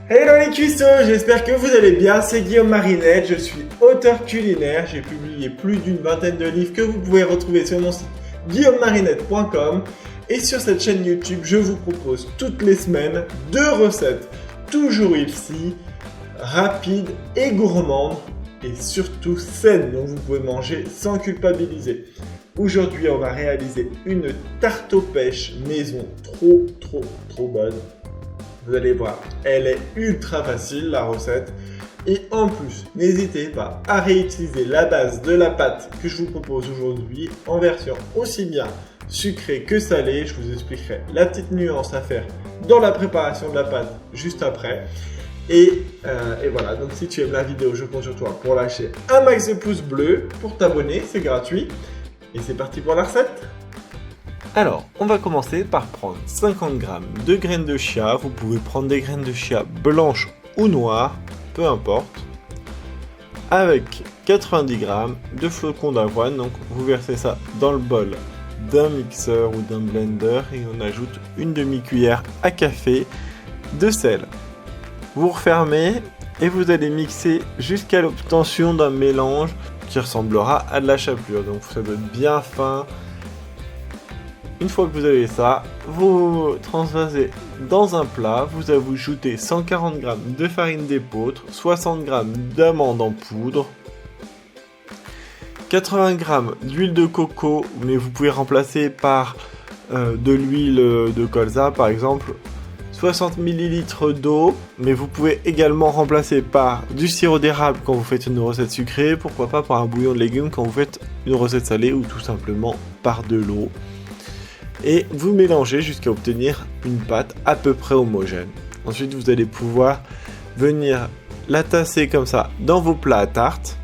Hello les cuistots, j'espère que vous allez bien, c'est Guillaume Marinette, je suis auteur culinaire, j'ai publié plus d'une vingtaine de livres que vous pouvez retrouver sur mon site guillaumemarinette.com et sur cette chaîne YouTube, je vous propose toutes les semaines 2 recettes, toujours ici, rapides et gourmandes et surtout saines, dont vous pouvez manger sans culpabiliser. Aujourd'hui, on va réaliser une tarte aux pêches maison trop bonne. Vous allez voir, elle est ultra facile la recette. Et en plus, n'hésitez pas à réutiliser la base de la pâte que je vous propose aujourd'hui en version aussi bien sucrée que salée. Je vous expliquerai la petite nuance à faire dans la préparation de la pâte juste après. Et voilà, donc si tu aimes la vidéo, je compte sur toi pour lâcher un max de pouces bleus, pour t'abonner, c'est gratuit. Et c'est parti pour la recette. Alors, on va commencer par prendre 50 g de graines de chia. Vous pouvez prendre des graines de chia blanches ou noires, peu importe. Avec 90 g de flocons d'avoine. Donc, vous versez ça dans le bol d'un mixeur ou d'un blender et on ajoute une demi-cuillère à café de sel. Vous refermez et vous allez mixer jusqu'à l'obtention d'un mélange qui ressemblera à de la chapelure. Donc, ça doit être bien fin. Une fois que vous avez ça, vous transvasez dans un plat, vous ajoutez 140 g de farine d'épeautre, 60 g d'amandes en poudre, 80 g d'huile de coco, mais vous pouvez remplacer par de l'huile de colza par exemple, 60 ml d'eau, mais vous pouvez également remplacer par du sirop d'érable quand vous faites une recette sucrée, pourquoi pas par un bouillon de légumes quand vous faites une recette salée ou tout simplement par de l'eau. Et vous mélangez jusqu'à obtenir une pâte à peu près homogène. Ensuite, vous allez pouvoir venir la tasser comme ça dans vos plats à tarte.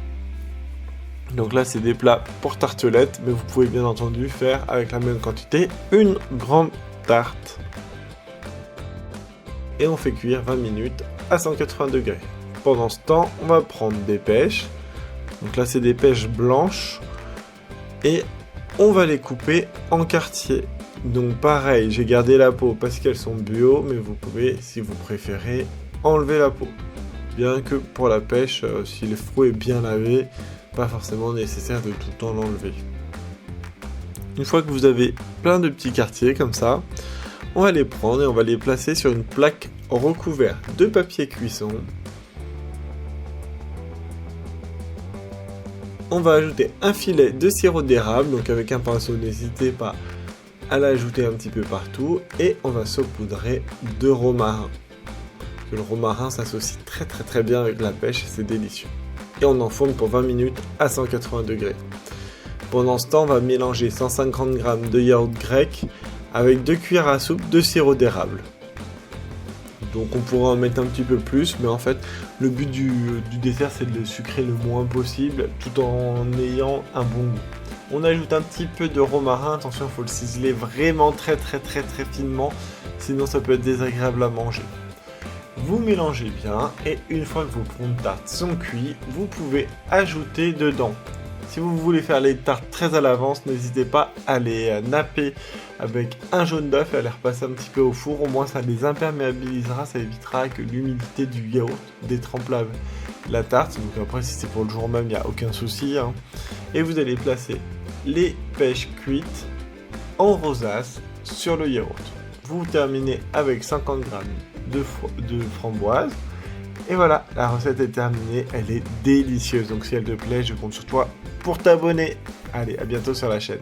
Donc là, c'est des plats pour tartelettes, mais vous pouvez bien entendu faire avec la même quantité une grande tarte. Et on fait cuire 20 minutes à 180 degrés. Pendant ce temps, on va prendre des pêches. Donc là, c'est des pêches blanches. Et on va les couper en quartiers. Donc pareil, j'ai gardé la peau parce qu'elles sont bio, mais vous pouvez, si vous préférez, enlever la peau. Bien que pour la pêche, si le fruit est bien lavé, pas forcément nécessaire de tout le temps l'enlever. Une fois que vous avez plein de petits quartiers comme ça, on va les prendre et on va les placer sur une plaque recouverte de papier cuisson. On va ajouter un filet de sirop d'érable, donc avec un pinceau, n'hésitez pas à l'ajouter un petit peu partout, et on va saupoudrer de romarin. Le romarin s'associe très bien avec la pêche et c'est délicieux. Et on enfourne pour 20 minutes à 180 degrés. Pendant ce temps, on va mélanger 150 g de yaourt grec avec 2 cuillères à soupe de sirop d'érable. Donc on pourrait en mettre un petit peu plus, mais en fait le but du dessert c'est de le sucrer le moins possible tout en ayant un bon goût. On ajoute un petit peu de romarin, attention il faut le ciseler vraiment très finement, sinon ça peut être désagréable à manger. Vous mélangez bien et une fois que vos ponts de tarte sont cuits, vous pouvez ajouter dedans. Si vous voulez faire les tartes très à l'avance, n'hésitez pas à les napper avec un jaune d'œuf et à les repasser un petit peu au four. Au moins ça les imperméabilisera, ça évitera que l'humidité du yaourt détrempe la tarte. Donc après si c'est pour le jour même, il n'y a aucun souci. Et vous allez placer les pêches cuites en rosace sur le yaourt. Vous terminez avec 50 g de framboises. Et voilà, la recette est terminée, elle est délicieuse. Donc si elle te plaît, je compte sur toi pour t'abonner. Allez, à bientôt sur la chaîne.